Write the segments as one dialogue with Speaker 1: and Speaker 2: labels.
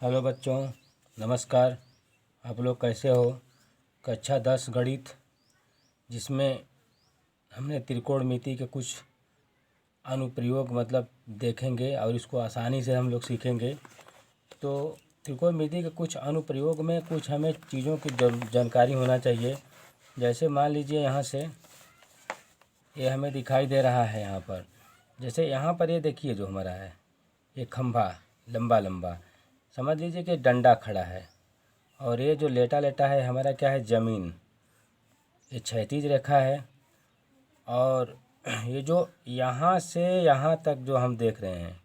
Speaker 1: Hello बच्चों, नमस्कार। आप लोग कैसे हो? कक्षा 10 गणित, जिसमें हमने त्रिकोणमिति के कुछ अनुप्रयोग देखेंगे और इसको आसानी से हम लोग सीखेंगे। तो त्रिकोणमिति के कुछ अनुप्रयोग में कुछ हमें चीज़ों की जानकारी होना चाहिए। जैसे मान लीजिए यहाँ से ये हमें दिखाई दे रहा है यहाँ पर, जैसे यहाँ पर ये देखिए जो हमारा है ये खंभा लंबा लंबा, समझ लीजिए कि डंडा खड़ा है और ये जो लेटा लेटा है हमारा क्या है, ज़मीन। ये क्षैतिज रेखा है और ये जो यहाँ से यहाँ तक जो हम देख रहे हैं,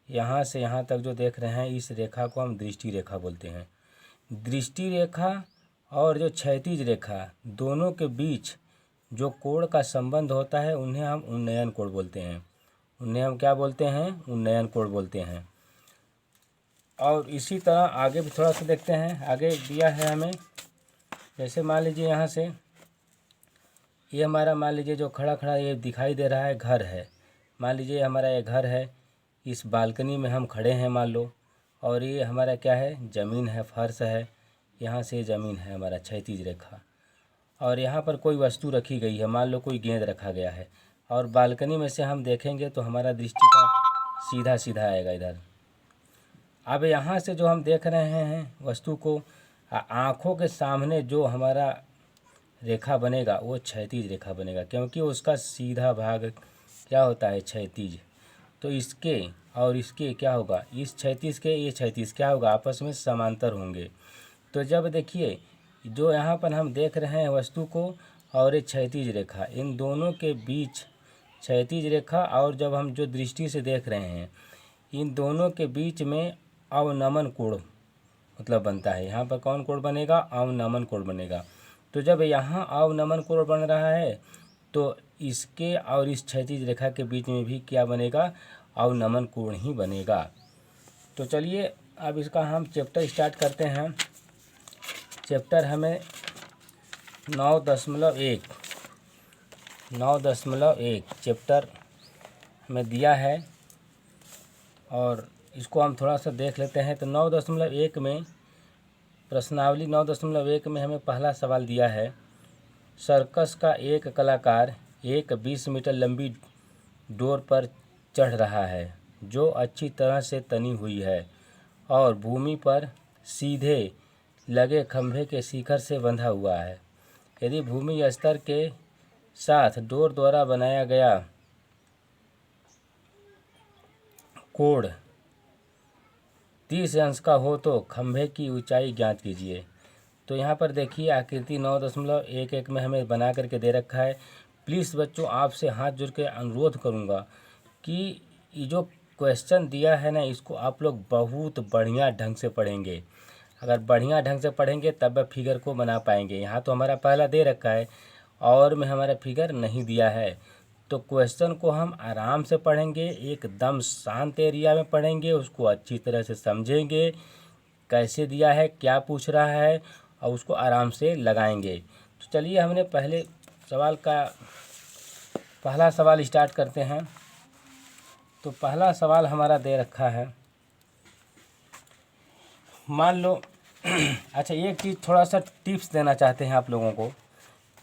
Speaker 1: यहाँ से यहाँ तक जो देख रहे हैं, इस रेखा को हम दृष्टि रेखा बोलते हैं। दृष्टि रेखा और जो क्षैतिज रेखा दोनों के बीच जो कोण का संबंध होता है उन्हें हम उन्नयन कोण बोलते हैं। उन्हें हम क्या बोलते हैं? उन्नयन कोण बोलते हैं। और इसी तरह आगे भी थोड़ा सा देखते हैं। आगे दिया है हमें, जैसे मान लीजिए यहाँ से ये हमारा, मान लीजिए जो खड़ा खड़ा ये दिखाई दे रहा है घर है। मान लीजिए हमारा ये घर है, इस बालकनी में हम खड़े हैं मान लो, और ये हमारा क्या है, ज़मीन है, फर्श है। यहाँ से ज़मीन है हमारा क्षैतिज रेखा, और यहाँ पर कोई वस्तु रखी गई है, मान लो कोई गेंद रखा गया है, और बालकनी में से हम देखेंगे तो हमारा दृष्टि का सीधा सीधा आएगा इधर। अब यहाँ से जो हम देख रहे हैं वस्तु को, आँखों के सामने जो हमारा रेखा बनेगा वो क्षैतिज रेखा बनेगा, क्योंकि उसका सीधा भाग क्या होता है, क्षैतिज। तो इसके और इसके क्या होगा, इस क्षैतिज के ये क्षैतिज क्या होगा, आपस में समांतर होंगे। तो जब देखिए जो यहाँ पर हम देख रहे हैं वस्तु को और ये क्षैतिज रेखा, इन दोनों के बीच क्षैतिज रेखा और जब हम जो दृष्टि से देख रहे हैं, इन दोनों के बीच में अवनमन कोण बनता है। यहाँ पर कौन कोण बनेगा? अवनमन कोण बनेगा। तो जब यहाँ अवनमन कोण बन रहा है तो इसके और इस क्षैतिज रेखा के बीच में भी क्या बनेगा? अवनमन कोण ही बनेगा। तो चलिए अब इसका हम चैप्टर स्टार्ट करते हैं। चैप्टर हमें 9.1 चैप्टर में दिया है और इसको हम थोड़ा सा देख लेते हैं। तो 9.1 में प्रश्नावली 9.1 में हमें पहला सवाल दिया है, सर्कस का एक कलाकार एक 20 मीटर लंबी डोर पर चढ़ रहा है जो अच्छी तरह से तनी हुई है और भूमि पर सीधे लगे खंभे के शिखर से बंधा हुआ है। यदि भूमि स्तर के साथ डोर द्वारा बनाया गया कोण 30 अंश का हो तो खंभे की ऊंचाई ज्ञात कीजिए। तो यहाँ पर देखिए आकृति 9.11 में हमें बना करके दे रखा है। प्लीज़ बच्चों आपसे हाथ जोड़ के अनुरोध करूँगा कि ये जो क्वेश्चन दिया है ना, इसको आप लोग बहुत बढ़िया ढंग से पढ़ेंगे। अगर बढ़िया ढंग से पढ़ेंगे तब फिगर को बना पाएंगे। यहाँ तो हमारा पहला दे रखा है और में हमारा फिगर नहीं दिया है, तो क्वेश्चन को हम आराम से पढ़ेंगे, एकदम शांत एरिया में पढ़ेंगे, उसको अच्छी तरह से समझेंगे कैसे दिया है, क्या पूछ रहा है, और उसको आराम से लगाएंगे। तो चलिए हमने पहला सवाल स्टार्ट करते हैं। तो पहला सवाल हमारा दे रखा है, मान लो अच्छा एक चीज़ थोड़ा सा टिप्स देना चाहते हैं आप लोगों को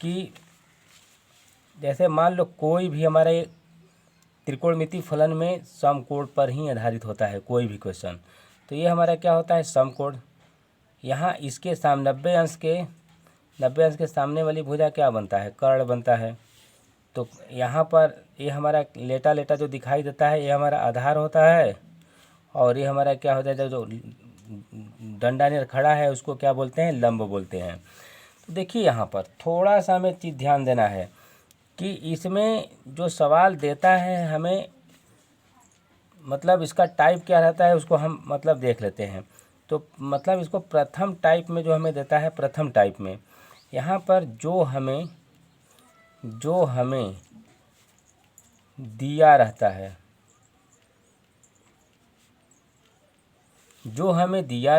Speaker 1: कि जैसे मान लो कोई भी हमारे त्रिकोणमिति फलन में समकोण पर ही आधारित होता है कोई भी क्वेश्चन। तो ये हमारा क्या होता है, समकोण। यहाँ इसके सामने 90 अंश के सामने वाली भुजा क्या बनता है, कर्ण बनता है। तो यहाँ पर ये हमारा लेटा लेटा जो दिखाई देता है ये हमारा आधार होता है, और ये हमारा क्या होता है, जो डंडा ने खड़ा है उसको क्या बोलते हैं, लंब बोलते हैं। तो देखिए यहाँ पर थोड़ा सा हमें चीज़ ध्यान देना है कि इसमें जो सवाल देता है हमें इसका टाइप क्या रहता है उसको हम देख लेते हैं। तो इसको प्रथम टाइप में जो हमें देता है, प्रथम टाइप में यहाँ पर जो हमें दिया रहता है, जो हमें दिया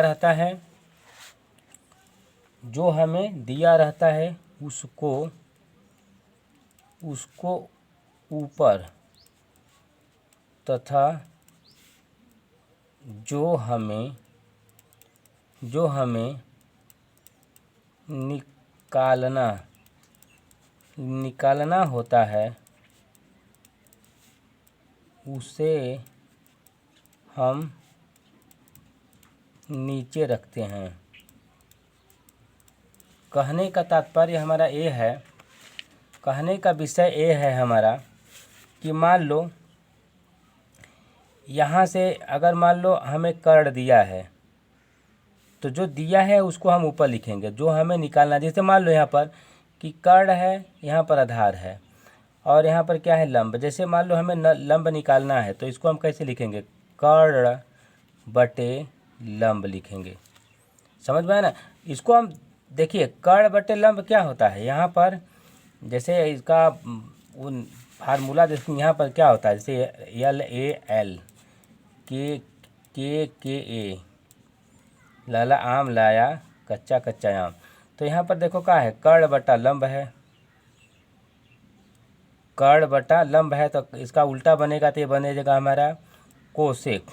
Speaker 1: रहता है उसको ऊपर तथा जो हमें जो हमें निकालना होता है उसे हम नीचे रखते हैं। कहने का तात्पर्य हमारा ये है, कहने का विषय ये है हमारा कि मान लो यहाँ से अगर मान लो हमें कर्ण दिया है तो जो दिया है उसको हम ऊपर लिखेंगे, जो हमें निकालना। जैसे मान लो यहाँ पर कि कर्ण है, यहाँ पर आधार है और यहाँ पर क्या है लंब। जैसे मान लो हमें लंब निकालना है तो इसको हम कैसे लिखेंगे, कर्ण बटे लंब लिखेंगे। समझ में आया ना। इसको हम देखिए कर्ण बटे लंब क्या होता है, यहाँ पर जैसे इसका उन फार्मूला जैसे यहाँ पर क्या होता है, जैसे LAL के ए लाला आम लाया कच्चा कच्चा आम। तो यहाँ पर देखो क्या है, कर्ण बटा लंब है, कर्ण बटा लंब है तो इसका उल्टा बनेगा तो ये बनेगा हमारा कोसेक।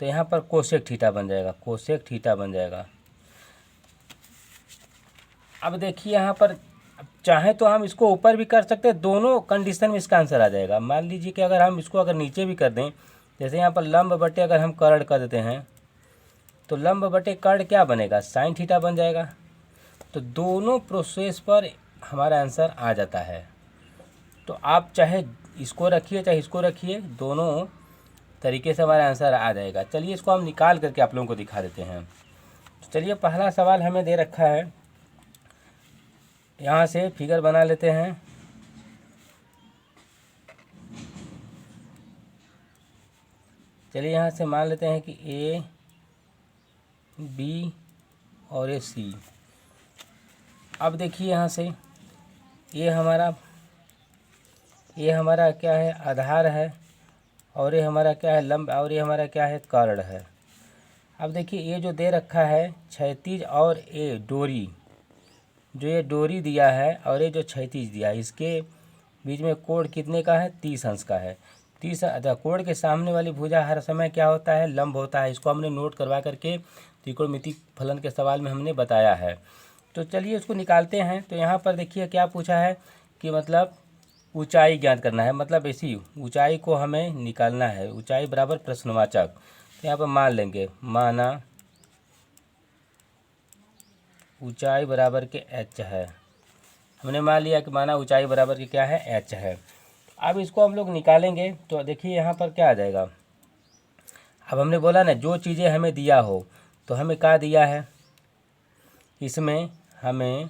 Speaker 1: तो यहाँ पर कोसेक थीटा बन जाएगा, कोसेक थीटा बन जाएगा। अब देखिए यहाँ पर चाहे तो हम इसको ऊपर भी कर सकते हैं, दोनों कंडीशन में इसका आंसर आ जाएगा। मान लीजिए कि अगर हम इसको अगर नीचे भी कर दें, जैसे यहाँ पर लंब बटे अगर हम कर्ण कर देते हैं तो लंब बटे कर्ण क्या बनेगा, साइन थीटा बन जाएगा। तो दोनों प्रोसेस पर हमारा आंसर आ जाता है। तो आप चाहे इसको रखिए चाहे इसको रखिए, दोनों तरीके से हमारा आंसर आ जाएगा। चलिए इसको हम निकाल करके आप लोगों को दिखा देते हैं। तो चलिए पहला सवाल हमें दे रखा है, यहाँ से फिगर बना लेते हैं। चलिए यहाँ से मान लेते हैं कि A B और ये C। अब देखिए यहाँ से ये हमारा क्या है, आधार है और ये हमारा क्या है लंब और ये हमारा क्या है कर्ण है। अब देखिए ये जो दे रखा है क्षैतिज और ये डोरी, जो ये डोरी दिया है और ये जो क्षैतिज दिया है, इसके बीच में कोण कितने का है, 30 अंश का है। 30 कोण के सामने वाली भुजा हर समय क्या होता है, लंब होता है। इसको हमने नोट करवा करके त्रिकोणमिति फलन के सवाल में हमने बताया है। तो चलिए उसको निकालते हैं। तो यहाँ पर देखिए क्या पूछा है कि मतलब ऊंचाई ज्ञात करना है, मतलब ऐसी ऊंचाई को हमें निकालना है, ऊंचाई बराबर प्रश्नवाचक। तो यहाँ पर मान लेंगे, माना ऊंचाई बराबर के h है। हमने मान लिया कि माना ऊंचाई बराबर के क्या है, h है। अब इसको हम लोग निकालेंगे तो देखिए यहाँ पर क्या आ जाएगा। अब हमने बोला ना जो चीज़ें हमें दिया हो, तो हमें क्या दिया है, इसमें हमें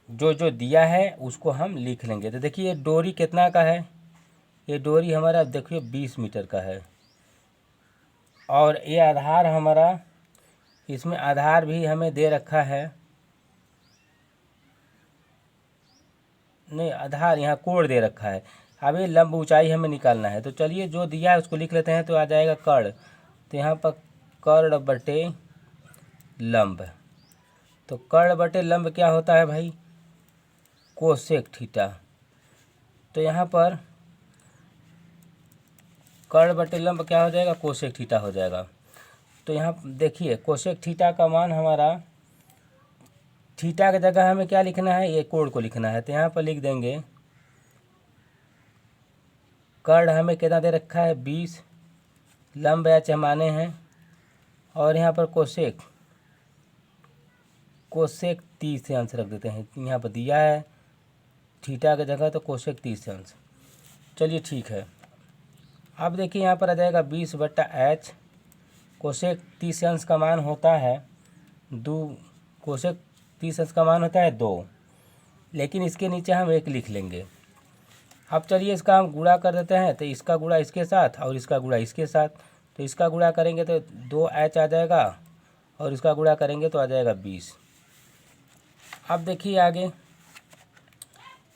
Speaker 1: जो जो दिया है उसको हम लिख लेंगे। तो देखिए ये डोरी कितना का है, ये डोरी हमारा देखिए 20 मीटर का है। और ये आधार हमारा, इसमें आधार भी हमें दे रखा है, नहीं आधार यहाँ कोण दे रखा है। अब ये लंब ऊंचाई हमें निकालना है। तो चलिए जो दिया है उसको लिख लेते हैं। तो आ जाएगा कर्ण, तो यहाँ पर कर्ण बटे लंब। तो कर्ण बटे लंब क्या होता है भाई, कोसेक थीटा। तो यहाँ पर कर्ण बटे लंब क्या हो जाएगा, कोसेक थीटा हो जाएगा। तो यहाँ देखिए कोसेक थीटा का मान हमारा, थीटा की जगह हमें क्या लिखना है, ये कोण को लिखना है। तो यहाँ पर लिख देंगे कर्ण हमें कितना दे रखा है 20, लंब h माने हैं और यहाँ पर कोसेक 30 अंश रख देते हैं। यहाँ पर दिया है थीटा की जगह तो कोसेक 30 अंश। चलिए ठीक है। अब देखिए यहाँ पर आ जाएगा 20 बटा h, कोसेक 30 अंश का मान होता है 2, कोसेक 30 अंश का मान होता है 2, लेकिन इसके नीचे हम 1 लिख लेंगे। अब चलिए इसका हम गुणा कर देते हैं। तो इसका गुणा इसके साथ और इसका गुणा इसके साथ। तो इसका गुणा करेंगे तो 2h आ जाएगा और इसका गुणा करेंगे तो आ जाएगा 20। अब देखिए आगे,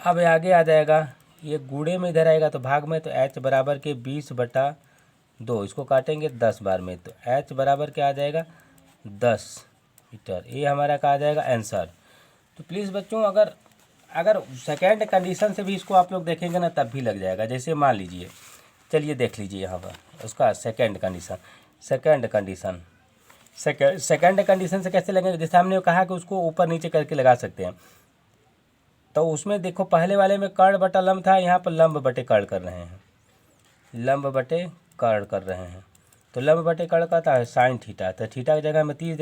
Speaker 1: अब आगे आ जाएगा, ये गुणे में इधर आएगा तो भाग में, तो h बराबर के 20 बटा 2, इसको काटेंगे 10 बार में, तो h बराबर क्या आ जाएगा 10 मीटर। ये हमारा क्या आ जाएगा आंसर। तो प्लीज़ बच्चों अगर सेकेंड कंडीशन से भी इसको आप लोग देखेंगे ना तब भी लग जाएगा। जैसे मान लीजिए, चलिए देख लीजिए यहाँ पर उसका सेकेंड कंडीशन। सेकंड कंडीशन से कैसे लगेंगे, जैसे हमने कहा कि उसको ऊपर नीचे करके लगा सकते हैं। तो उसमें देखो पहले वाले में कर्ण बटा लंब था, यहाँ पर लंब बटे कर्ण कर रहे हैं, लंब बटे कर्ण कर रहे हैं। तो लंब बटे कर्ण का था साइन थीटा, तो थीटा की जगह में 30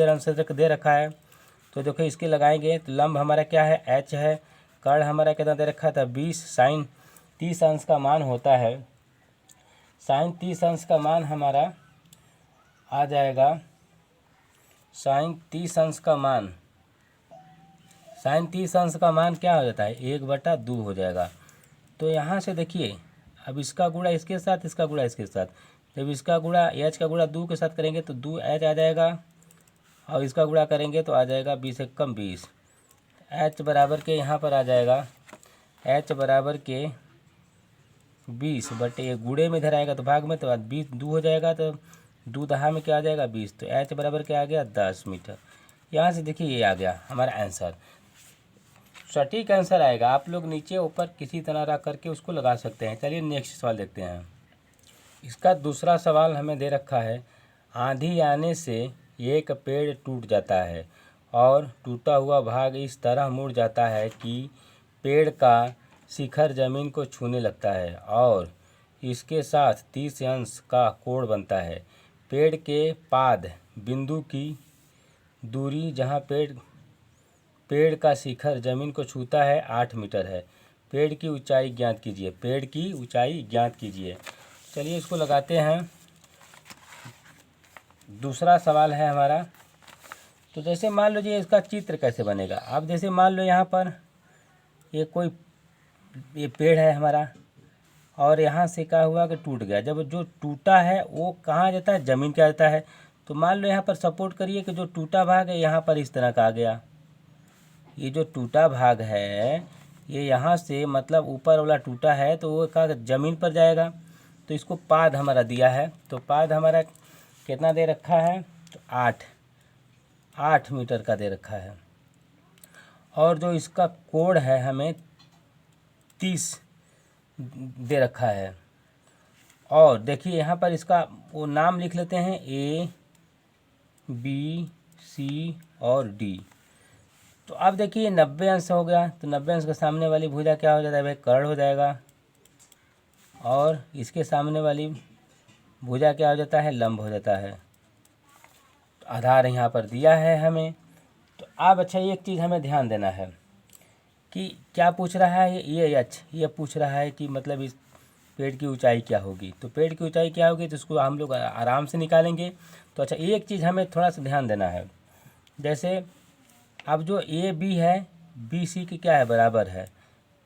Speaker 1: दे रखा है। तो देखो इसके लगाएंगे तो लंब हमारा क्या है, h है, कर्ण हमारा कितना दे रखा था 20, साइन 30 अंश का मान होता है, साइन 30 अंश का मान हमारा आ जाएगा, साइन 30 अंश का मान, साइन 30 अंश का मान क्या हो जाता है 1/2 हो जाएगा। तो यहाँ से देखिए अब इसका गुणा इसके साथ, इसका गुणा इसके साथ, जब इसका गुणा h का गुणा 2 के साथ करेंगे तो 2h आ जाएगा, और इसका गुणा करेंगे तो आ जाएगा 20 एक कम 20, h बराबर के यहाँ पर आ जाएगा, h बराबर के 20 बटे ये गुणे में इधर आएगा तो भाग में, तो 20 2 हो जाएगा, तो 2 दहा में क्या आ जाएगा 20, तो h बराबर क्या आ गया 10 मीटर। यहाँ से देखिए ये आ गया हमारा आंसर, सटीक आंसर आएगा। आप लोग नीचे ऊपर किसी तरह रख करके उसको लगा सकते हैं। चलिए नेक्स्ट सवाल देखते हैं। इसका दूसरा सवाल हमें दे रखा है, आंधी आने से एक पेड़ टूट जाता है और टूटा हुआ भाग इस तरह मुड़ जाता है कि पेड़ का शिखर जमीन को छूने लगता है और इसके साथ 30 अंश का कोण बनता है। पेड़ के पाद बिंदु की दूरी जहाँ पेड़ का शिखर जमीन को छूता है 8 मीटर है। पेड़ की ऊंचाई ज्ञात कीजिए, पेड़ की ऊंचाई ज्ञात कीजिए। चलिए इसको लगाते हैं। दूसरा सवाल है हमारा, तो जैसे मान लो जी इसका चित्र कैसे बनेगा। अब जैसे मान लो यहाँ पर ये पेड़ है हमारा, और यहाँ से क्या हुआ कि टूट गया। जब जो टूटा है वो कहाँ जाता है, ज़मीन क्या जाता है। तो मान लो यहाँ पर सपोर्ट करिए कि जो टूटा भाग है यहाँ पर इस तरह का आ गया, ये जो टूटा भाग है ये यहाँ से मतलब ऊपर वाला टूटा है तो वो क्या ज़मीन पर जाएगा। तो इसको पाद हमारा दिया है, तो पाद हमारा कितना दे रखा है, तो 8 मीटर का दे रखा है। और जो इसका कोण है हमें 30 दे रखा है। और देखिए यहाँ पर इसका वो नाम लिख लेते हैं A B C और D। तो अब देखिए 90 अंश हो गया, तो 90 अंश के सामने वाली भुजा क्या हो जाता है भाई, कर्ण हो जाएगा, और इसके सामने वाली भुजा क्या हो जाता है, लंब हो जाता है। तो आधार यहाँ पर दिया है हमें। तो अब अच्छा एक चीज़ हमें ध्यान देना है कि क्या पूछ रहा है ये पूछ रहा है कि मतलब इस पेड़ की ऊंचाई क्या होगी। तो पेड़ की ऊंचाई क्या होगी तो उसको हम लोग आराम से निकालेंगे। तो अच्छा एक चीज़ हमें थोड़ा सा ध्यान देना है, जैसे अब जो ए बी है बी सी के क्या है बराबर है।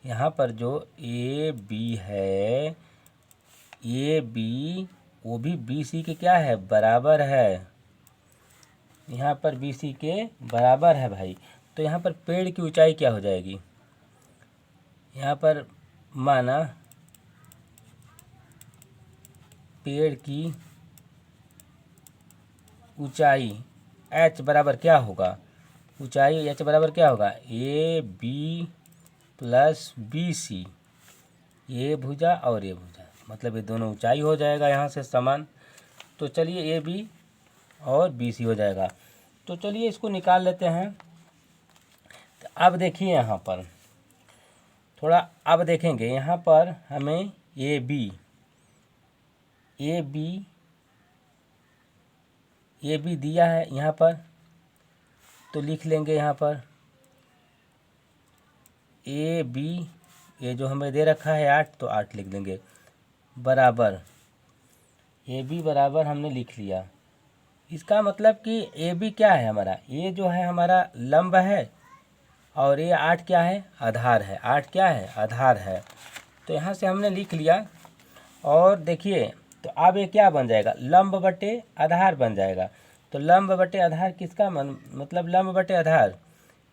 Speaker 1: यहाँ पर जो ए बी है, ए बी वो भी बी सी के क्या है बराबर है, यहाँ पर बी सी के बराबर है भाई। तो यहाँ पर पेड़ की ऊंचाई क्या हो जाएगी, यहाँ पर माना पेड़ की ऊंचाई h बराबर क्या होगा, ऊंचाई h बराबर क्या होगा, A B plus B C, ये भुजा और ये भुजा, मतलब ये दोनों ऊंचाई हो जाएगा यहाँ से समान। तो चलिए ए बी और बी सी हो जाएगा। तो चलिए इसको निकाल लेते हैं। तो अब देखिए यहाँ पर थोड़ा अब देखेंगे, यहाँ पर हमें ए बी दिया है यहाँ पर, तो लिख लेंगे यहाँ पर ए बी, ये जो हमें दे रखा है 8 तो 8 लिख देंगे, बराबर ए बी बराबर हमने लिख लिया। इसका मतलब कि ए बी क्या है हमारा, ये जो है हमारा लंब है और ये 8 क्या है आधार है, 8 क्या है आधार है। तो यहाँ से हमने लिख लिया। और देखिए तो अब ये क्या बन जाएगा, लंब बटे आधार बन जाएगा। तो लंब बटे आधार किसका मतलब लंब बटे आधार,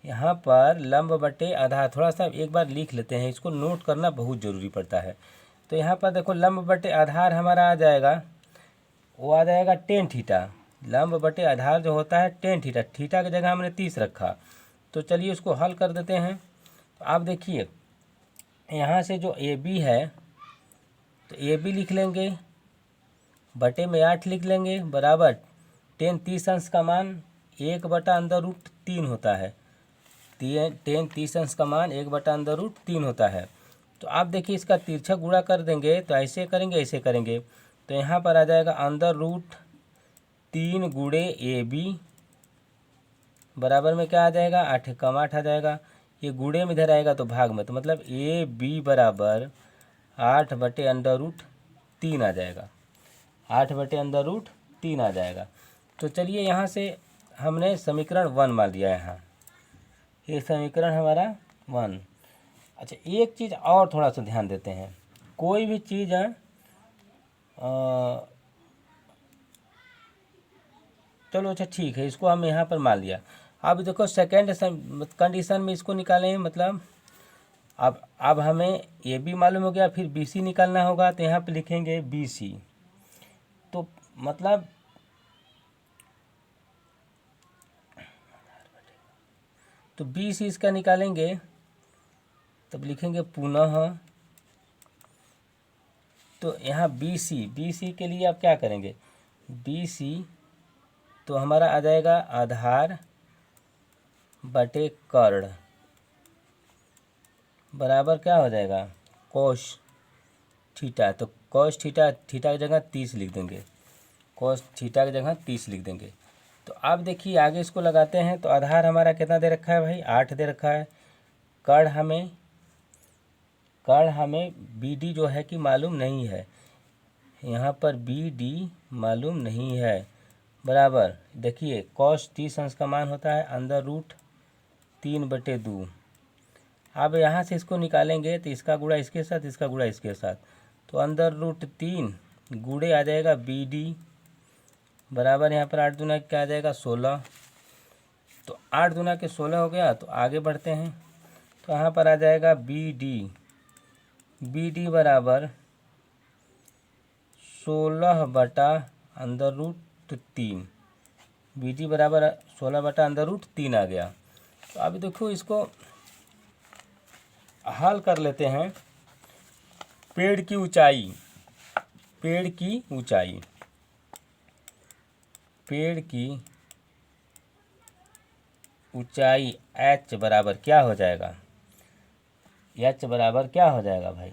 Speaker 1: यहाँ पर लंब बटे आधार थोड़ा सा एक बार लिख लेते हैं, इसको नोट करना बहुत ज़रूरी पड़ता है। तो यहाँ पर देखो लंब बटे आधार हमारा आ जाएगा, वो आ जाएगा टेन थीटा। लंब बटे आधार जो होता है टेन थीटा, थीटा की जगह हमने 30 रखा। तो चलिए उसको हल कर देते हैं। तो आप देखिए यहाँ से जो ए बी है, तो ए बी लिख लेंगे बटे में 8 लिख लेंगे बराबर tan 30 अंश का मान 1/√3 होता है। tan 30 अंश का मान 1/√3 होता है। तो आप देखिए इसका तिरछा गुणा कर देंगे तो ऐसे करेंगे ऐसे करेंगे तो यहाँ पर आ जाएगा √3 गुणे AB बराबर में क्या आ जाएगा 8 कम 8 आ जाएगा। ये गुणे में इधर आएगा तो भाग में, तो मतलब AB बराबर 8/√3 आ जाएगा। 8/√3 आ जाएगा। तो चलिए यहाँ से हमने समीकरण 1 मान लिया यहाँ, ये समीकरण हमारा 1। अच्छा एक चीज़ और थोड़ा सा ध्यान देते हैं, कोई भी चीज़ चलो अच्छा ठीक है, इसको हम यहाँ पर मान लिया। अब देखो सेकेंड कंडीशन में इसको निकालें, मतलब अब हमें ए बी मालूम हो गया, फिर बी सी निकालना होगा, तो यहाँ पे लिखेंगे बी सी। तो मतलब तो बी सी इसका निकालेंगे, तब लिखेंगे पुनः। तो यहाँ बी सी के लिए आप क्या करेंगे, बी सी तो हमारा आ जाएगा आधार बटे कर्ण बराबर क्या हो जाएगा कोस थीटा। तो कोस थीटा की जगह 30 लिख देंगे, कोस थीटा की जगह 30 लिख देंगे। तो अब देखिए आगे इसको लगाते हैं, तो आधार हमारा कितना दे रखा है भाई 8 दे रखा है। कर्ण हमें बी डी जो है कि मालूम नहीं है, यहाँ पर बी डी मालूम नहीं है बराबर। देखिए कॉस 30 अंश का मान होता है √3/2। अब यहाँ से इसको निकालेंगे तो इसका गुणा इसके साथ, इसका गुणा इसके साथ, तो √3 गुणे आ जाएगा बी डी बराबर यहाँ पर 8 दूना क्या आ जाएगा 16। तो 8 दूना के 16 हो गया। तो आगे बढ़ते हैं, तो यहाँ पर आ जाएगा बी डी बराबर 16/√3। बी डी बराबर 16/√3 आ गया। तो अब देखो इसको हल कर लेते हैं। पेड़ की ऊंचाई h बराबर क्या हो जाएगा, h बराबर क्या हो जाएगा भाई,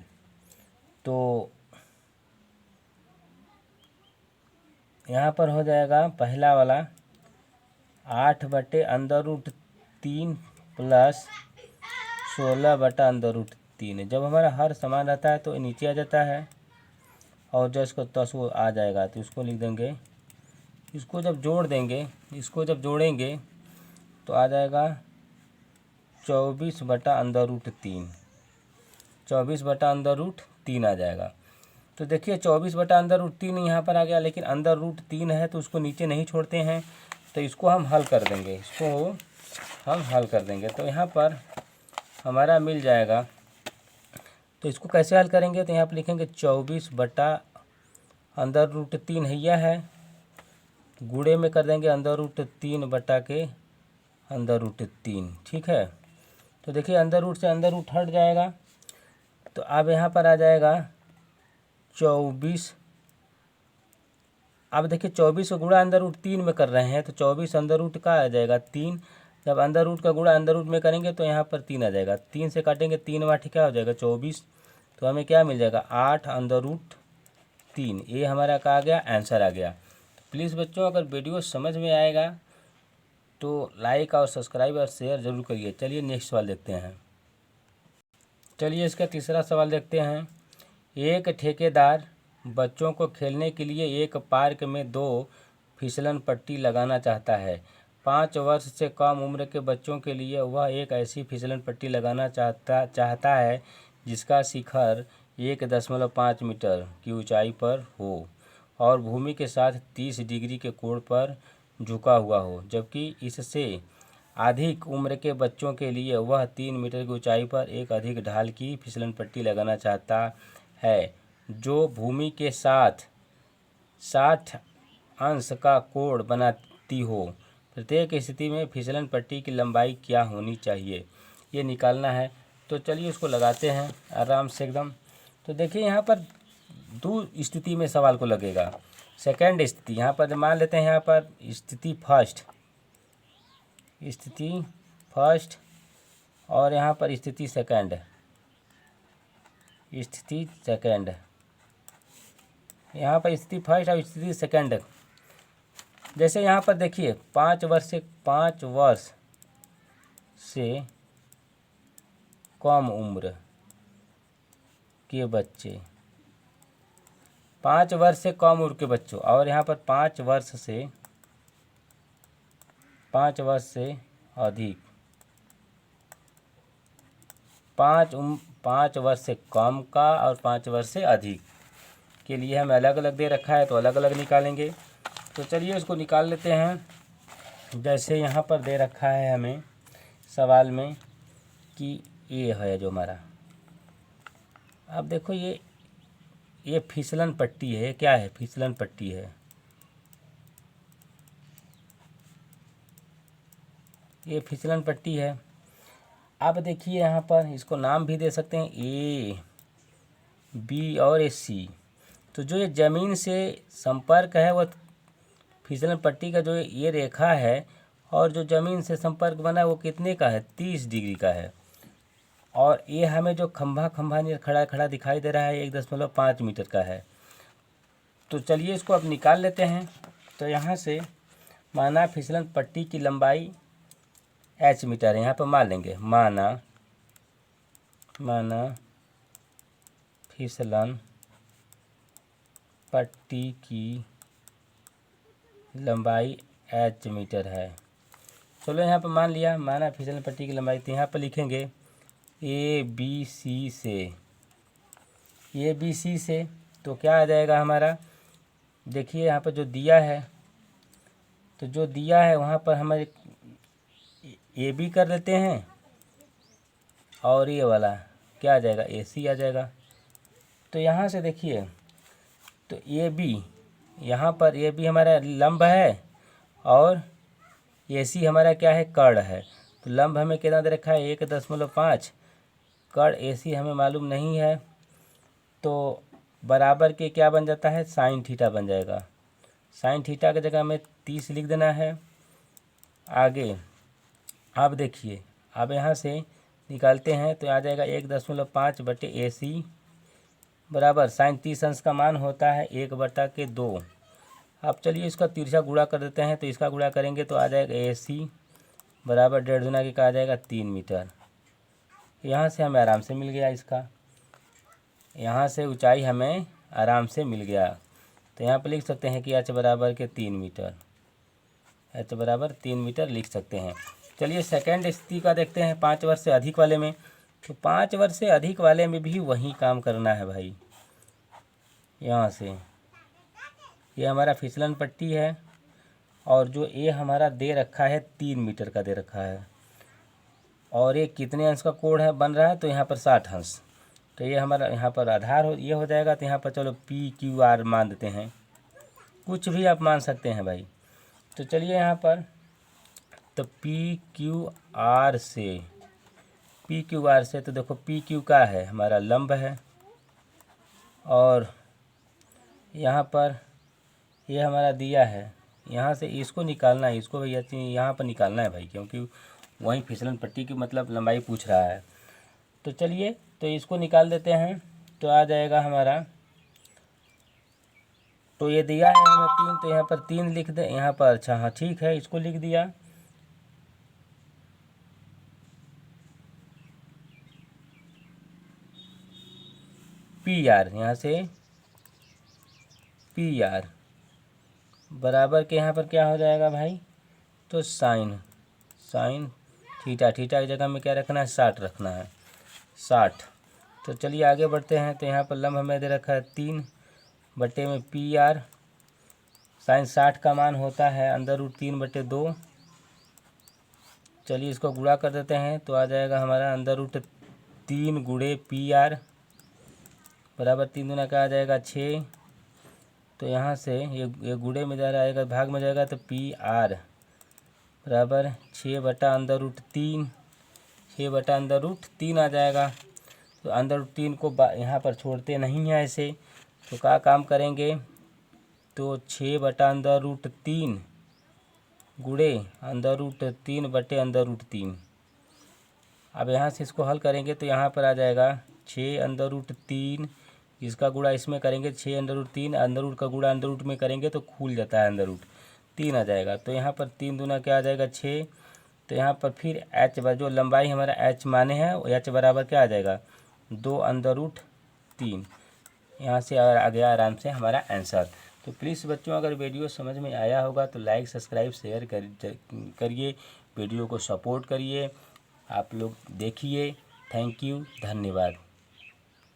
Speaker 1: तो यहाँ पर हो जाएगा पहला वाला 8/√3 प्लस 16/√3। जब हमारा हर समान रहता है तो नीचे आ जाता है, और जब इसको तस वो आ जाएगा तो इसको लिख देंगे। इसको जब जोड़ेंगे तो आ जाएगा 24/√3, 24/√3 आ जाएगा। तो देखिए 24/√3 यहाँ पर आ गया, लेकिन √3 है तो उसको नीचे नहीं छोड़ते हैं, तो इसको हम हल कर देंगे। तो यहाँ पर हमारा मिल जाएगा। तो इसको कैसे हल करेंगे, तो यहाँ पर लिखेंगे 24/√3 हैया है, गुणे में कर देंगे √3/√3। ठीक है। तो देखिए अंदर से अंदर हट जाएगा। तो अब यहाँ पर आ जाएगा 24। अब देखिए 24 का गुणा √3 में कर रहे हैं, तो 24 अंदर का आ जाएगा 3। जब अंदर का गुणा अंदर में करेंगे तो यहाँ पर 3 आ जाएगा। 3 से काटेंगे 3 8 क्या हो जाएगा 24। तो हमें क्या मिल जाएगा 8/√3। ये हमारा क्या आ गया, आंसर आ गया। तो प्लीज़ बच्चों अगर वीडियो समझ में आएगा तो लाइक और सब्सक्राइब और शेयर ज़रूर करिए। चलिए नेक्स्ट सवाल देखते हैं। चलिए इसका तीसरा सवाल देखते हैं। एक ठेकेदार बच्चों को खेलने के लिए एक पार्क में 2 फिसलन पट्टी लगाना चाहता है। 5 वर्ष से कम उम्र के बच्चों के लिए वह एक ऐसी फिसलन पट्टी लगाना चाहता है जिसका शिखर 1.5 मीटर की ऊंचाई पर हो और भूमि के साथ 30 डिग्री के कोण पर झुका हुआ हो, जबकि इससे अधिक उम्र के बच्चों के लिए वह 3 मीटर की ऊंचाई पर एक अधिक ढाल की फिसलन पट्टी लगाना चाहता है जो भूमि के साथ 60 अंश का कोण बनाती हो। प्रत्येक स्थिति में फिसलन पट्टी की लंबाई क्या होनी चाहिए, ये निकालना है। तो चलिए उसको लगाते हैं आराम से एकदम। तो देखिए यहाँ पर 2 स्थिति में सवाल को लगेगा। सेकंड स्थिति, यहाँ पर मान लेते हैं यहाँ पर स्थिति फर्स्ट, स्थिति फर्स्ट, और यहाँ पर स्थिति सेकंड, स्थिति सेकंड, यहाँ पर स्थिति फर्स्ट और स्थिति सेकंड। जैसे यहाँ पर देखिए 5 वर्ष से कम उम्र के बच्चे, 5 वर्ष से कम उम्र के बच्चों, और यहाँ पर 5 वर्ष से अधिक, 5 वर्ष से कम का और 5 वर्ष से अधिक के लिए हमें अलग अलग दे रखा है, तो अलग अलग निकालेंगे। तो चलिए इसको निकाल लेते हैं। जैसे यहाँ पर दे रखा है हमें सवाल में कि ये है जो हमारा, अब देखो ये फिसलन पट्टी है, क्या है, फिसलन पट्टी है, ये फिसलन पट्टी है। अब देखिए यहाँ पर इसको नाम भी दे सकते हैं ए, बी और सी। तो जो ये ज़मीन से संपर्क है वो फिसलन पट्टी का जो ये रेखा है, और जो ज़मीन से संपर्क बना है वो कितने का है, 30 डिग्री का है। और ये हमें जो खंभा नहीं खड़ा दिखाई दे रहा है 1.5 मीटर का है। तो चलिए इसको अब निकाल लेते हैं। तो यहाँ से माना फिसलन पट्टी की लंबाई h मीटर है, यहाँ पर मान लेंगे, माना फिसलन पट्टी की लंबाई h मीटर है। चलो यहाँ पर मान लिया, माना फिसलन पट्टी की लंबाई, तो यहाँ पर लिखेंगे ए बी सी से, तो क्या आ जाएगा हमारा, देखिए यहाँ पर जो दिया है, तो जो दिया है वहाँ पर हमारे ए बी कर देते हैं, और ये वाला क्या आ जाएगा, ए सी आ जाएगा। तो यहाँ से देखिए, तो ए बी, यहाँ पर ए बी हमारा लंब है और ए सी हमारा क्या है, कर्ण है। तो लंब हमें कितना दे रखा है, 1.5, कर्ण ए सी हमें मालूम नहीं है, तो बराबर के क्या बन जाता है, साइन थीटा बन जाएगा। साइन थीटा की जगह हमें 30 लिख देना है। आगे अब देखिए, अब यहाँ से निकालते हैं तो आ जाएगा 1.5 बटे ए सी बराबर साइन 30 अंश का मान होता है 1/2। अब चलिए इसका तिरछा गुणा कर देते हैं, तो इसका गुणा करेंगे तो आ जाएगा ए सी बराबर 1.5 गुना के, आ जाएगा 3 मीटर। यहाँ से हमें आराम से मिल गया, इसका यहाँ से ऊंचाई हमें आराम से मिल गया। तो यहाँ पर लिख सकते हैं कि h बराबर के 3 मीटर, h बराबर 3 मीटर लिख सकते हैं। चलिए सेकंड स्थिति का देखते हैं, 5 वर्ष से अधिक वाले में। तो 5 वर्ष से अधिक वाले में भी वही काम करना है भाई। यहाँ से ये हमारा फिसलन पट्टी है, और जो ये हमारा दे रखा है 3 मीटर का दे रखा है, और ये कितने अंश का कोण है बन रहा है, तो यहाँ पर 60 अंश। तो ये हमारा यहाँ पर आधार ये हो जाएगा। तो यहाँ पर चलो पी क्यू आर मान देते हैं, कुछ भी आप मान सकते हैं भाई। तो चलिए यहाँ पर, तो पी क्यू आर से तो देखो पी क्यू का है हमारा लंब है, और यहाँ पर ये हमारा दिया है, यहाँ से इसको निकालना है, इसको भैया यहाँ पर निकालना है भाई, क्योंकि वहीं फिसलन पट्टी की मतलब लंबाई पूछ रहा है। तो चलिए तो इसको निकाल देते हैं, तो आ जाएगा हमारा, तो ये दिया है हमें 3, तो यहाँ पर 3 लिख दे यहाँ पर। अच्छा हाँ ठीक है, इसको लिख दिया। पी आर, यहाँ से पी आर बराबर के यहाँ पर क्या हो जाएगा भाई, तो साइन थीटा की जगह में क्या रखना है, 60 रखना है, 60। तो चलिए आगे बढ़ते हैं। तो यहाँ पर लंब हमें दे रखा है 3 बटे में पी आर, साइन 60 का मान होता है √3/2। चलिए इसको गुणा कर देते हैं, तो आ जाएगा हमारा √3 गुणे पी आर बराबर 3 गुना का आ जाएगा 6। तो यहाँ से ये गुणे में जा रहा है, भाग में जाएगा, तो पी आर बराबर 6/√3, 6/√3 आ जाएगा। तो √3 को यहाँ पर छोड़ते नहीं है ऐसे, तो क्या काम करेंगे, तो 6/√3 गुणे √3/√3। अब यहाँ से इसको हल करेंगे तो यहाँ पर आ जाएगा 6√3, इसका गुणा इसमें करेंगे 6√3, अंडर रूट का गुणा अंडर रूट में करेंगे तो खुल जाता है अंडर रूट, 3 आ जाएगा। तो यहाँ पर 3 दूना क्या आ जाएगा 6। तो यहाँ पर फिर h जो लंबाई हमारा h माने हैं h बराबर क्या आ जाएगा 2√3। यहाँ से आ गया आराम से हमारा आंसर। तो प्लीज़ बच्चों, अगर वीडियो समझ में आया होगा तो लाइक सब्सक्राइब शेयर करिए, वीडियो को सपोर्ट करिए, आप लोग देखिए। थैंक यू, धन्यवाद।